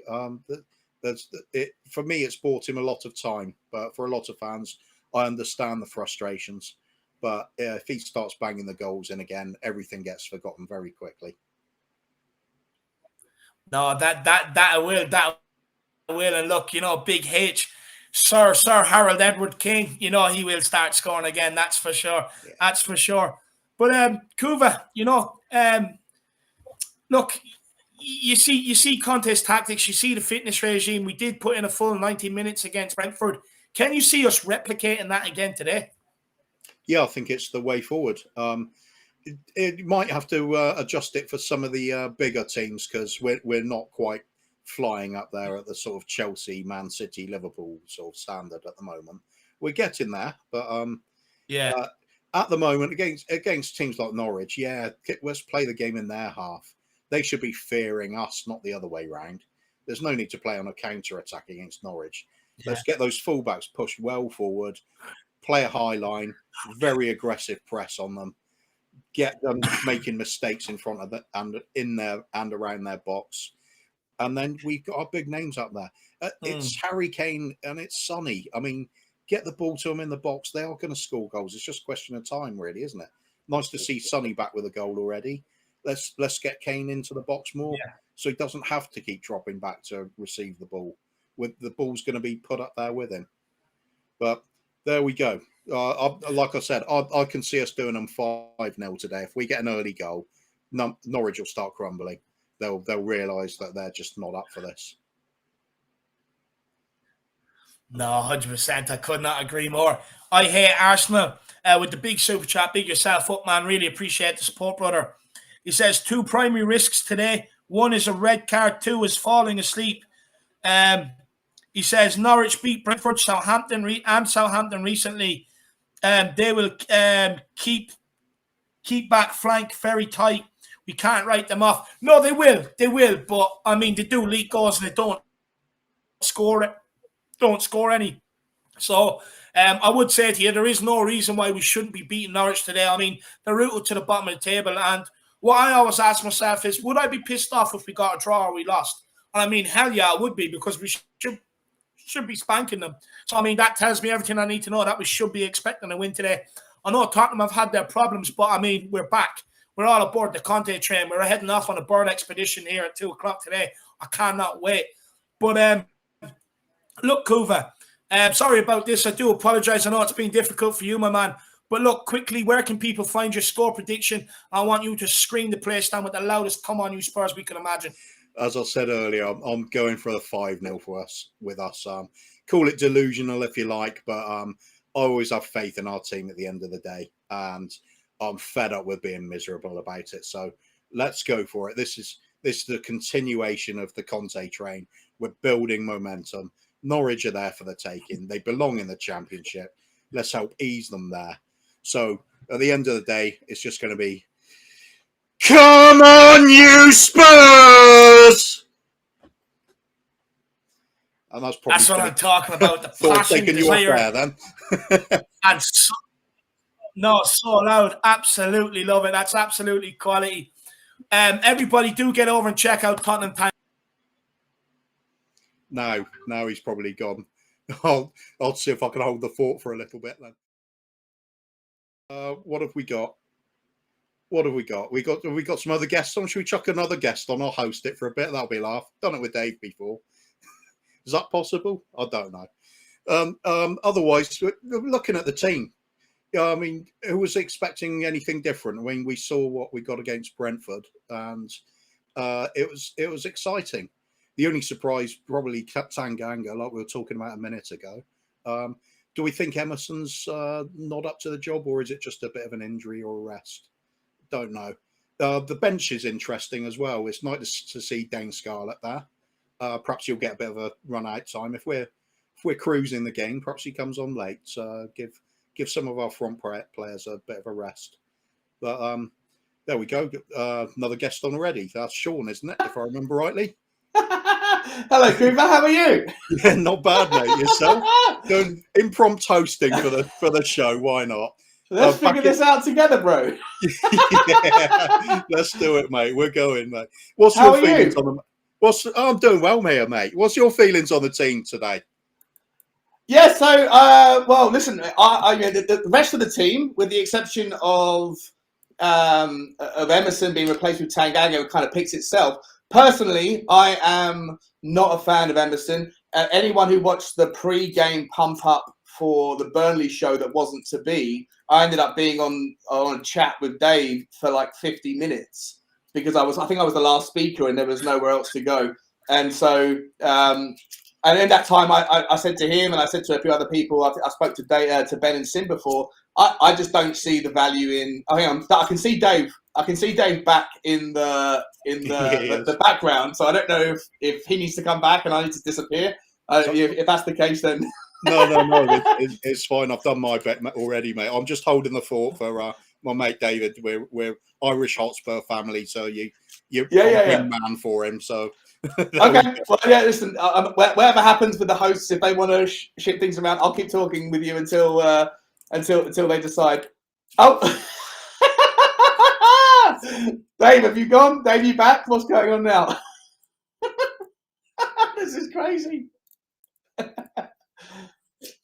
For me, it's bought him a lot of time, but for a lot of fans, I understand the frustrations. But if he starts banging the goals in again, everything gets forgotten very quickly. No, that will, and look, Big H, Sir Harold Edward King, he will start scoring again. That's for sure. Yeah. That's for sure. But Kuva, look, you see Conte's tactics. You see the fitness regime. We did put in a full 90 minutes against Brentford. Can you see us replicating that again today? Yeah, I think it's the way forward. It might have to adjust it for some of the bigger teams because we're not quite flying up there at the sort of Chelsea, Man City, Liverpool sort of standard at the moment. We're getting there, but Yeah. at the moment against teams like Norwich, let's play the game in their half. They should be fearing us, not the other way round. There's no need to play on a counter attack against Norwich. Yeah. Let's get those fullbacks pushed well forward, play a high line, very aggressive press on them, get them making mistakes in front of the and in there and around their box, and then we've got our big names up there. It's Harry Kane and it's Sonny. I mean, get the ball to them in the box. They are going to score goals. It's just a question of time, really, isn't it? Nice to see Sonny back with a goal already. Let's get Kane into the box more, so he doesn't have to keep dropping back to receive the ball. With the ball's going to be put up there with him. But there we go. Like I said, I can see us doing them 5-0 today. If we get an early goal, Norwich will start crumbling. They'll realise that they're just not up for this. No, 100%. I could not agree more. I hate Arsenal with the big super chat. Big yourself up, man. Really appreciate the support, brother. He says 2 primary risks today. 1 is a red card. 2 is falling asleep. He says Norwich beat Brentford, Southampton recently. They will keep back flank very tight. We can't write them off. No, they will. They will. But, I mean, they do leak goals and they don't score it. Don't score any. So, I would say to you, there is no reason why we shouldn't be beating Norwich today. I mean, they're rooted to the bottom of the table. And what I always ask myself is, would I be pissed off if we got a draw or we lost? And I mean, hell yeah, I would be, because we should be spanking them. So, I mean, that tells me everything I need to know, that we should be expecting a win today. I know Tottenham have had their problems, but, I mean, we're back. We're all aboard the Conte train. We're heading off on a bird expedition here at 2 o'clock today. I cannot wait. But, look, Kuva, sorry about this. I do apologise. I know it's been difficult for you, my man. But look, quickly, where can people find your score prediction? I want you to scream the place down with the loudest "come on, you Spurs" we can imagine. As I said earlier, I'm going for a 5-0 for us. Call it delusional if you like, but I always have faith in our team at the end of the day, and I'm fed up with being miserable about it. So let's go for it. This is the continuation of the Conte train. We're building momentum. Norwich are there for the taking. They belong in the Championship. Let's help ease them there. So at the end of the day, it's just going to be, come on, you Spurs! And that's what I'm talking about. The passion, taking you off there, then. And so loud. Absolutely love it. That's absolutely quality. Everybody do get over and check out Tottenham Time. Now he's probably gone. I'll see if I can hold the fort for a little bit then. What have we got? What have we got? We got some other guests on. Should we chuck another guest on? I'll host it for a bit. That'll be a laugh. Done it with Dave before. Is that possible? I don't know. Otherwise, looking at the team, I mean, who was expecting anything different? I mean, we saw what we got against Brentford, and it was exciting. The only surprise, probably Tanganga, like we were talking about a minute ago. Do we think Emerson's not up to the job, or is it just a bit of an injury or a rest? Don't know. The bench is interesting as well. It's nice to see Dane Scarlett there. Perhaps he'll get a bit of a run out time. If we're cruising the game, perhaps he comes on late. Give some of our front players a bit of a rest. But there we go. Another guest on already. That's Sean, isn't it? If I remember rightly. Hello, Cooper. How are you? Yeah, not bad, mate. Yourself? Doing impromptu hosting for the show. Why not? Let's figure this out together, bro. Yeah, let's do it, mate. We're going, mate. What's your feelings on them? I'm doing well, mate. What's your feelings on the team today? Yeah, so well, listen. The rest of the team, with the exception of Emerson being replaced with Tanganga, kind of picks itself. Personally, I am not a fan of Emerson. Anyone who watched the pre-game pump-up for the Burnley show that wasn't to be, I ended up being on a chat with Dave for like 50 minutes because I think I was the last speaker and there was nowhere else to go. And so And in that time, I said to him, and I said to a few other people, I spoke to Ben and Sim before. I just don't see the value in. I can see Dave. I can see Dave back in the background. So I don't know if he needs to come back and I need to disappear. If that's the case, then no, it's fine. I've done my bet already, mate. I'm just holding the fort for my mate David. We're Irish Hotspur family, so I'm wingman for him. So okay. Well, yeah. Listen, whatever happens with the hosts, if they want to ship things around, I'll keep talking with you until they decide. Oh, Dave, have you gone? Dave, you back? What's going on now? This is crazy.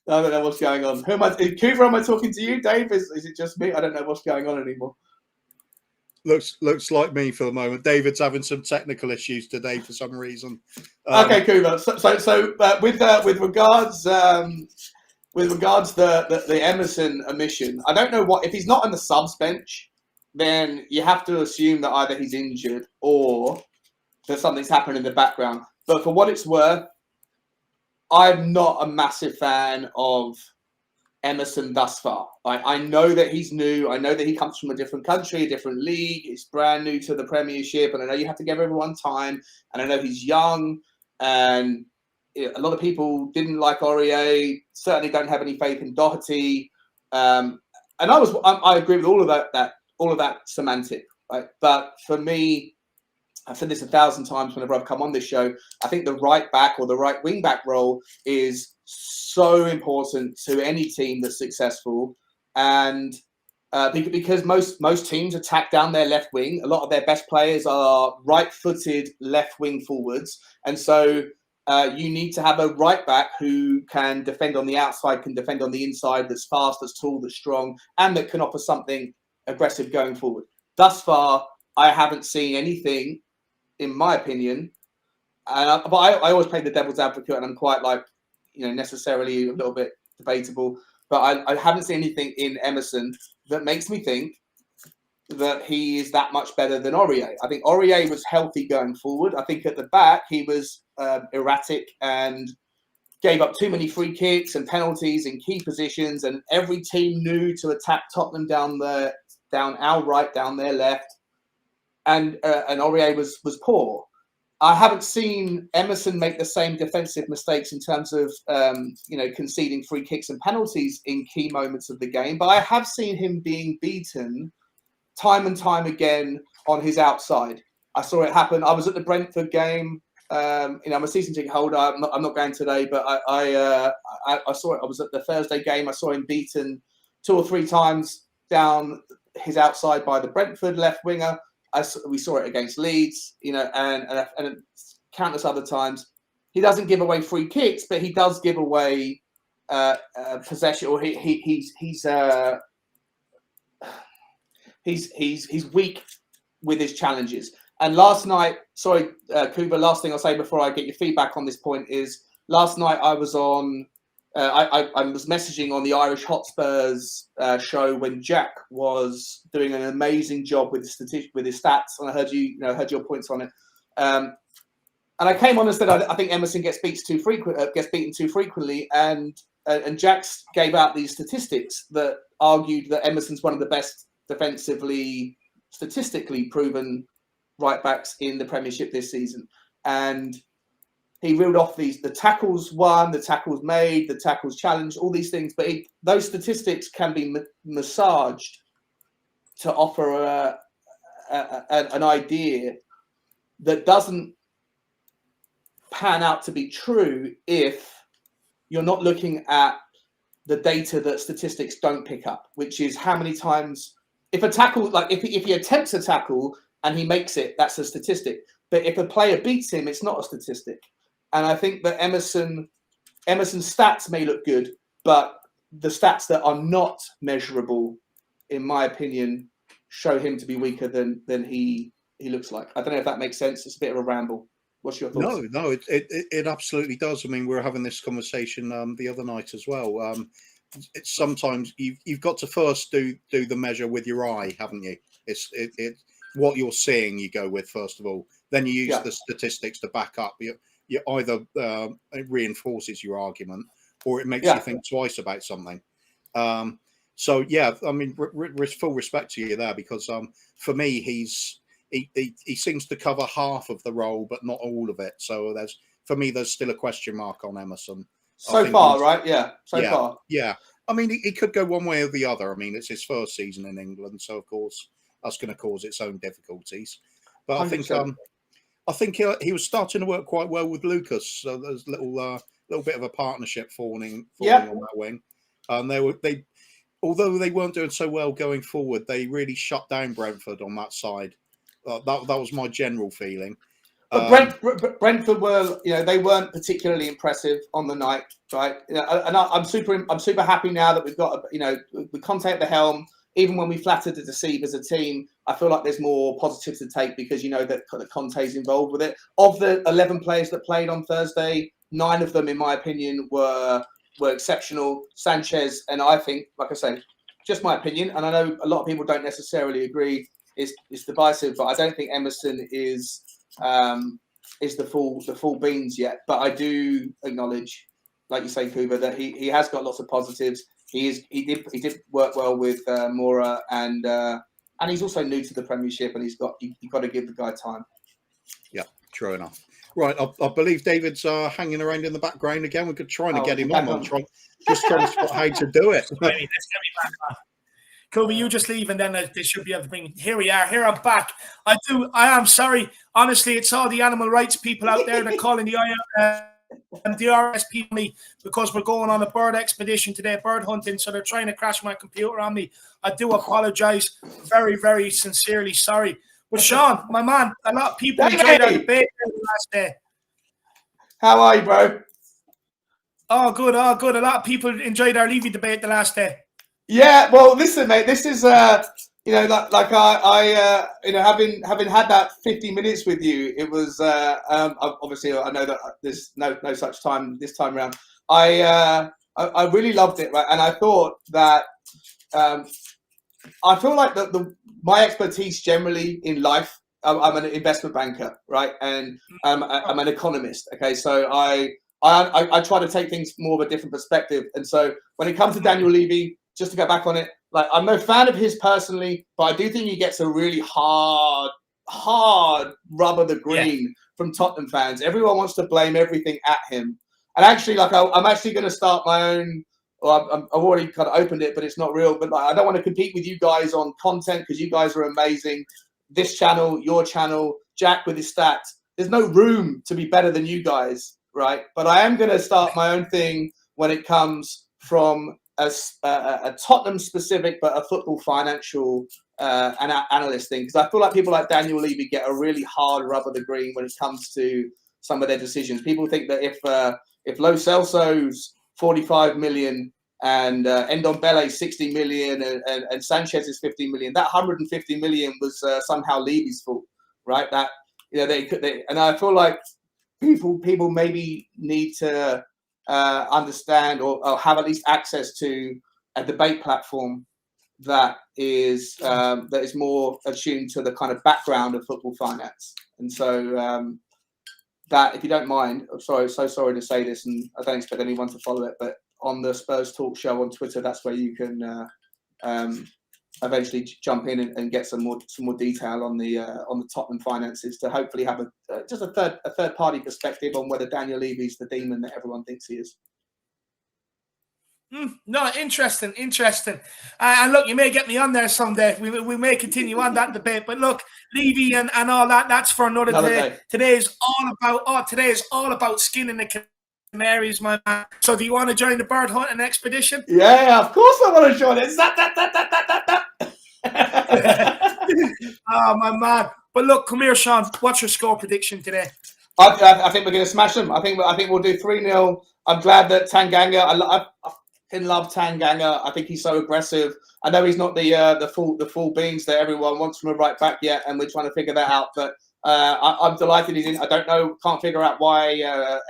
I don't know what's going on. Who am I? Cooper, am I talking to you? Dave, is it just me? I don't know what's going on anymore. Looks like me for the moment. David's having some technical issues today for some reason. Okay, Cooper. So with regards the Emerson omission, I don't know what if he's not on the subs bench, then you have to assume that either he's injured or that something's happened in the background. But for what it's worth, I'm not a massive fan of Emerson thus far. I know that he's new. I know that he comes from a different country, a different league. He's brand new to the Premiership, and I know you have to give everyone time. And I know he's young, and a lot of people didn't like Aurier. Certainly don't have any faith in Doherty. And I agree with all of that semantic. Right? But for me, I've said this 1,000 times whenever I've come on this show. I think the right back or the right wing back role is so important to any team that's successful, and because most teams attack down their left wing. A lot of their best players are right-footed left wing forwards, and so you need to have a right back who can defend on the outside, can defend on the inside, that's fast, that's tall, that's strong, and that can offer something aggressive going forward. Thus far, I haven't seen anything, in my opinion, but I always play the devil's advocate, and I'm quite necessarily a little bit debatable. But I haven't seen anything in Emerson that makes me think that he is that much better than Aurier. I think Aurier was healthy going forward. I think at the back he was erratic and gave up too many free kicks and penalties in key positions, and every team knew to attack Tottenham down our right, down their left, and Aurier was poor. I haven't seen Emerson make the same defensive mistakes in terms of conceding free kicks and penalties in key moments of the game, but I have seen him being beaten time and time again on his outside. I saw it happen. I was at the Brentford game. I'm a season ticket holder. I'm not going today, but I saw it. I was at the Thursday game. I saw him beaten 2 or 3 times down his outside by the Brentford left winger. We saw it against Leeds, and countless other times. He doesn't give away free kicks, but he does give away possession, or he's weak with his challenges. And last night, sorry, Kuba, last thing I'll say before I get your feedback on this point is last night I was on. I was messaging on the Irish Hotspurs show when Jack was doing an amazing job with his stats, and I heard heard your points on it. And I came on and said I think Emerson gets beaten too frequently, and Jack gave out these statistics that argued that Emerson's one of the best statistically proven right backs in the Premiership this season, and he reeled off the tackles won, the tackles made, the tackles challenged, all these things. But those statistics can be massaged to offer an idea that doesn't pan out to be true if you're not looking at the data that statistics don't pick up, which is how many times if a tackle, if he attempts a tackle and he makes it, that's a statistic. But if a player beats him, it's not a statistic. And I think that Emerson's stats may look good, but the stats that are not measurable, in my opinion, show him to be weaker than he looks like. I don't know if that makes sense. It's a bit of a ramble. What's your thoughts? No, it absolutely does. I mean, we were having this conversation the other night as well. It's sometimes you've got to first do the measure with your eye, haven't you? It's what you're seeing you go with first of all. Then you use the statistics to back up either it reinforces your argument or it makes you think twice about something. So yeah, I mean, full respect to you there, because for me, he seems to cover half of the role, but not all of it. So for me, there's still a question mark on Emerson. So far, right? Yeah. So far. Yeah. I mean, he could go one way or the other. I mean, it's his first season in England, so of course that's going to cause its own difficulties. But 100%. I think he was starting to work quite well with Lucas. So there's a little bit of a partnership forming on that wing. And although they weren't doing so well going forward, they really shut down Brentford on that side. That was my general feeling. But Brentford were, they weren't particularly impressive on the night, right? And I'm super happy now that we've got, with Conte at the helm. Even when we flattered to deceive as a team, I feel like there's more positives to take, because that Conte's involved with it. Of the 11 players that played on Thursday, 9 of them, in my opinion, were exceptional. Sanchez, and I think, like I say, just my opinion, and I know a lot of people don't necessarily agree, is divisive, but I don't think Emerson is the full beans yet. But I do acknowledge, like you say, Kuba, that he has got lots of positives. He did work well with Mora, and he's also new to the Premiership, and you've got to give the guy time. Yeah, true enough. Right, I believe David's hanging around in the background again. We're trying to get him on. I'm trying to spot how to do it. Let's get me back on. Kobe, you just leave, and then they should be able to bring. Here we are. Here I'm back. I am sorry. Honestly, it's all the animal rights people out there that calling the RSP because we're going on a bird expedition today, bird hunting. So they're trying to crash my computer on me. I do apologize. Very, very sincerely sorry. But Sean, my man, a lot of people enjoyed our debate last day. How are you, bro? Oh, good. A lot of people enjoyed our Levy debate the last day. Yeah, well, listen, mate. This is, having had that 50 minutes with you. It was obviously I know that there's no such time this time around. I really loved it, right? And I thought that I feel like my expertise generally in life. I'm an investment banker, right? And I'm an economist. Okay, so I try to take things more of a different perspective. And so when it comes to Daniel Levy, just to go back on it, like, I'm no fan of his personally, but I do think he gets a really hard rub of the green from Tottenham fans. Everyone wants to blame everything at him. And actually, like, I'm actually going to start my own. Well, I've already kind of opened it, but it's not real. But like, I don't want to compete with you guys on content, because you guys are amazing. This channel, your channel, Jack with his stats. There's no room to be better than you guys, right? But I am going to start my own thing when it comes from a Tottenham specific, but a football financial analyst thing, because I feel like people like Daniel Levy get a really hard rub of the green when it comes to some of their decisions. People think that if Lo Celso's 45 million and Ndombele 60 million and Sanchez is 50 million, that 150 million was somehow Levy's fault, right? That and I feel like people maybe need to understand or have at least access to a debate platform that is more attuned to the kind of background of football finance. And so that, if you don't mind, I'm so sorry to say this, and I don't expect anyone to follow it, but on the Spurs Talk Show on Twitter, that's where you can eventually jump in and get some more detail on the Tottenham finances, to hopefully have just a third party perspective on whether Daniel Levy's the demon that everyone thinks he is. No, interesting. And look, you may get me on there someday. We may continue on that debate. But look, Levy and all that, that's for another day. Today is all about skinning the Canaries, my man. So do you want to join the bird hunting expedition? Yeah, of course I want to join it. Oh, my man. But look, come here, Sean. What's your score prediction today? I think we're going to smash them. I think we'll do 3-0. I'm glad that Tanganga. I love Tanganga. I think he's so aggressive. I know he's not the full beans that everyone wants from a right back yet, and we're trying to figure that out. But I'm delighted he's in. I don't know, can't figure out why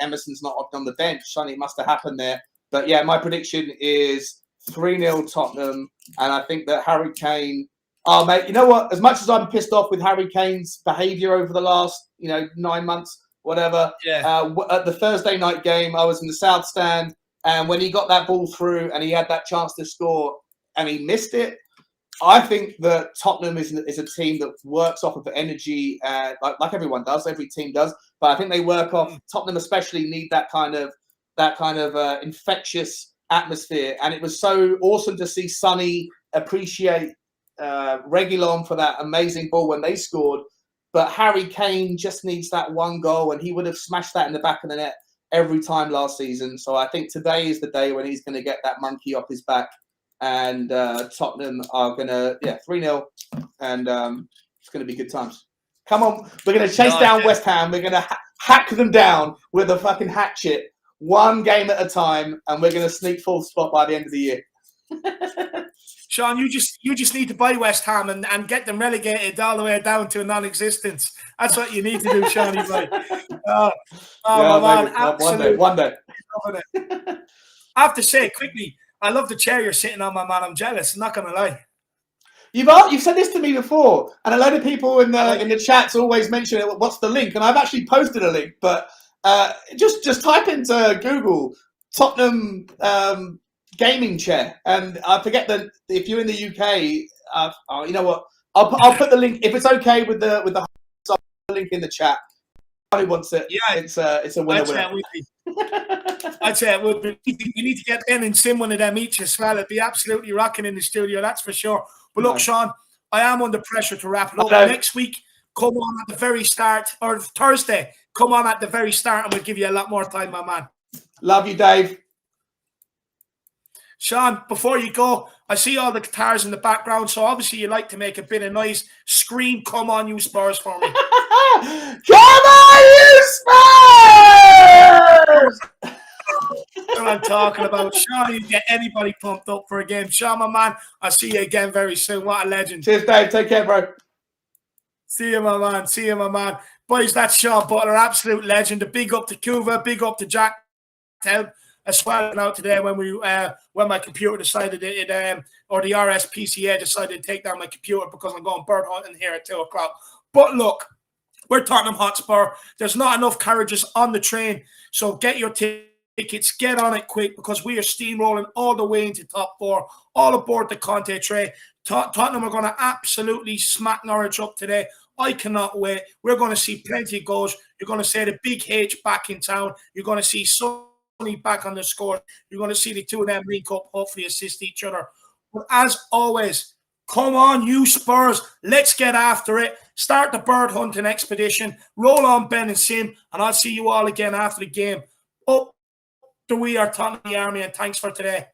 Emerson's not on the bench. Something must have happened there. But yeah, my prediction is 3-0 Tottenham, and I think that Harry Kane. Oh mate, you know what? As much as I'm pissed off with Harry Kane's behaviour over the last 9 months, whatever. Yeah. At the Thursday night game, I was in the South Stand, and when he got that ball through and he had that chance to score and he missed it, I think that Tottenham is a team that works off of energy, like everyone does, every team does. But I think they work off. Tottenham especially need that kind of infectious atmosphere. And it was so awesome to see Sonny appreciate Reguilon for that amazing ball when they scored. But Harry Kane just needs that one goal, and he would have smashed that in the back of the net every time last season. So I think today is the day when he's going to get that monkey off his back. And Tottenham are going to, 3-0. And it's going to be good times. Come on. We're going to chase down West Ham. We're going to hack them down with a fucking hatchet, one game at a time. And we're going to sneak fourth spot by the end of the year. Sean, you just need to buy West Ham and get them relegated all the way down to non-existence. That's what you need to do, Shawnee boy. My man, absolutely. One day. I have to say quickly, I love the chair you're sitting on, my man. I'm jealous. I'm not gonna lie. You've said this to me before, and a load of people in the chats always mention it. What's the link? And I've actually posted a link, but just type into Google Tottenham gaming chair, and I forget that if you're in the UK, you know what? I'll put the link if it's okay with the I'll put the link in the chat. Who wants it? Yeah, it's a winner. I'd say it would be. We need to get Ben and Sim one of them each as well. It'd be absolutely rocking in the studio, that's for sure. But look, Sean, I am under pressure to wrap it up. Next week, come on at the very start, or Thursday, come on at the very start, and we'll give you a lot more time, my man. Love you, Dave. Sean, before you go, I see all the guitars in the background, so obviously you like to make a bit of noise. Scream, come on, you Spurs for me. Come on, you Spurs! That's what I'm talking about. Sean, you get anybody pumped up for a game. Sean, my man, I'll see you again very soon. What a legend. Cheers, Dave. Take care, bro. See you, my man. See you, my man. Boys, that's Sean Butler, absolute legend. A big up to Cuva, big up to Jack Tel. I swallowed out today when my computer decided or the RSPCA decided to take down my computer because I'm going bird hunting here at 2 o'clock. But look, we're Tottenham Hotspur. There's not enough carriages on the train, so get your tickets, get on it quick because we are steamrolling all the way into top 4, all aboard the Conte train. Tottenham are going to absolutely smack Norwich up today. I cannot wait. We're going to see plenty of goals. You're going to see the big H back in town. You're going to see back on the score. You're going to see the two of them link up, hopefully assist each other. But as always, come on, you Spurs. Let's get after it. Start the bird hunting expedition. Roll on Ben and Sim, and I'll see you all again after the game. Up the We Are Tottenham Army, and thanks for today.